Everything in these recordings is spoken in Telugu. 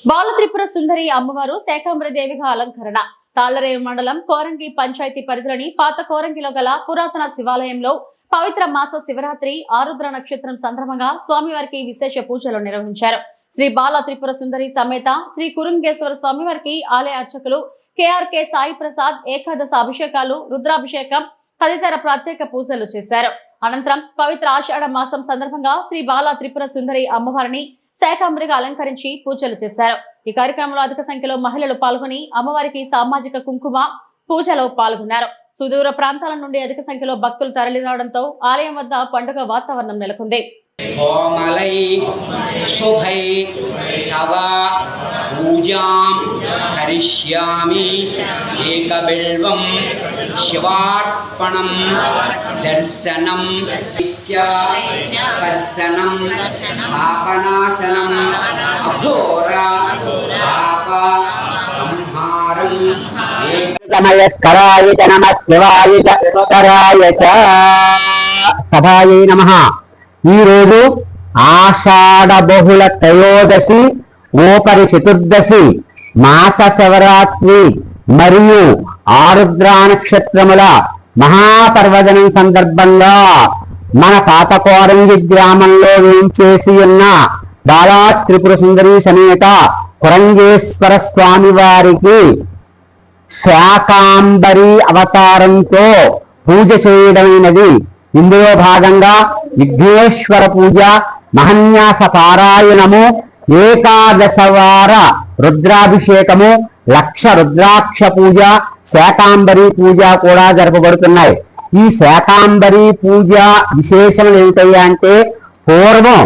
బాల త్రిపుర సుందరి అమ్మవారు శాకంబరదేవిగా అలంకరణ. తాళ్లరేవు మండలం కోరంగి పంచాయతీ పరిధిలోని పాత కోరంగిలో గల పురాతన శివాలయంలో పవిత్ర మాస శివరాత్రి ఆరుద్ర నక్షత్రం సందర్భంగా స్వామివారికి విశేష పూజలు నిర్వహించారు. శ్రీ బాల త్రిపుర సుందరి సమేత శ్రీ కురుంగేశ్వర స్వామివారికి ఆలయ అర్చకులు కేఆర్కే సాయి ప్రసాద్ ఏకాదశ అభిషేకాలు, రుద్రాభిషేకం తదితర ప్రత్యేక పూజలు చేశారు. అనంతరం పవిత్ర ఆషాఢ మాసం సందర్భంగా శ్రీ బాల త్రిపుర సుందరి అమ్మవారిని శాకంబరిగా అలంకరించి పూజలు చేశారు. ఈ కార్యక్రమంలో అధిక సంఖ్యలో మహిళలు పాల్గొని అమ్మవారికి సామాజిక కుంకుమ పూజలో పాల్గొన్నారు. సుదూర ప్రాంతాల నుండి అధిక సంఖ్యలో భక్తులు తరలిరావడంతో ఆలయం వద్ద పండుగ వాతావరణం నెలకొంది. శివార్పణం దర్శనం స్పర్శనం పాపనాశనం అఘోర పాప సంహారం సమయస్కరాయ నమః శివాయ కరాయ సభాయై నమః. ఈరోజు ఆషాఢ బహుళ త్రయోదశి, ఓపరి చతుర్దశి, మాస శివరాత్రి మరియు ఆరుద్ర నక్షత్రముల మహాపర్వదనం సందర్భంగా మన పాత కోరంగి గ్రామంలో వేంచేసి ఉన్న బాలా త్రిపుర సుందరి సమేత కురంగేశ్వర స్వామి వారికి శాకాంబరి అవతారంతో పూజ చేయడమైనది. ఇందులో భాగంగా విఘ్నేశ్వర పూజ, మహన్యాస పారాయణము, ఏకాదశవార రుద్రాభిషేకము, లక్ష రుద్రాక్ష పూజ, శాకాంబరి పూజ కూడా జరపబడుతున్నాయి. ఈ శాకాంబరి పూజ విశేషములు ఏమిటయ్యా అంటే, పూర్వం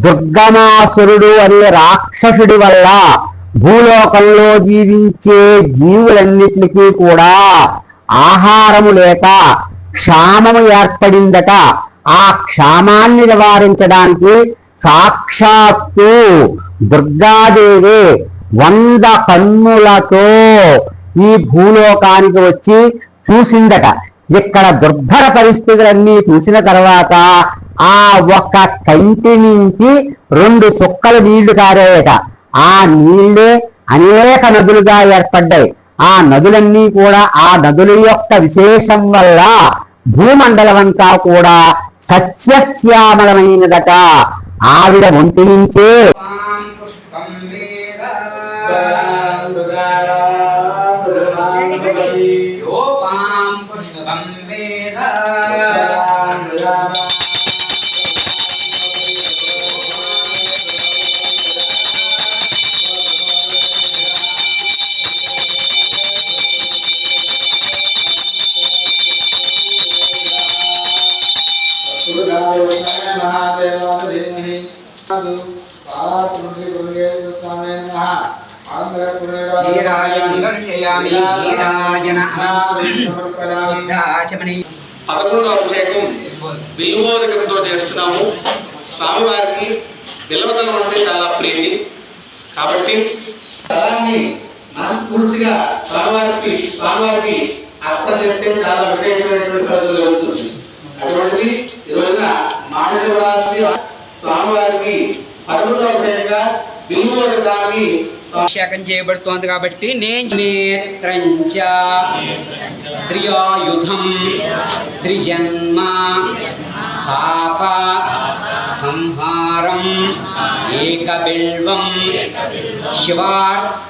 దుర్గమాసురుడు అనే రాక్షసుడి వల్ల భూలోకంలో జీవించే జీవులన్నిటికీ కూడా ఆహారము లేక క్షామము ఏర్పడిందట. ఆ క్షామాన్ని నివారించడానికి సాక్షాత్తు దుర్గాదేవి 100 కన్నులతో ఈ భూలోకానికి వచ్చి చూసిందట. ఇక్కడ దుర్భర పరిస్థితులన్నీ చూసిన తర్వాత ఆ ఒక్క కంటి నుంచి 2 చుక్కల నీళ్లు కారాయట. ఆ నీళ్లే అనేక నదులుగా ఏర్పడ్డాయి. ఆ నదులన్నీ కూడా ఆ నదుల యొక్క విశేషం వల్ల భూమండలం అంతా కూడా సస్యశ్యామలమైనదట. ఆవిడ ఒంటి నుంచే అభిషేకం బిల్వోదకంతో చేస్తున్నాము. స్వామివారికి బిల్వదళం అంటే చాలా ప్రీతి కాబట్టి దళాన్ని మనస్ఫూర్తిగా స్వామివారికి అర్పణ చేస్తే చాలా విశేషమైనటువంటి ఫలితం జరుగుతుంది. అటువంటిది ఈ రోజున మహాశివరాత్రి స్వామివారికి 11వ అభిషేకంగా బిల్వోదకాన్ని అభిషేకం చేయబడుతోంది. కాబట్టి నేత్రంచ త్రియాయుధం త్రిజన్మ పాప సంహారం ఏకబిల్వం శివార్పణం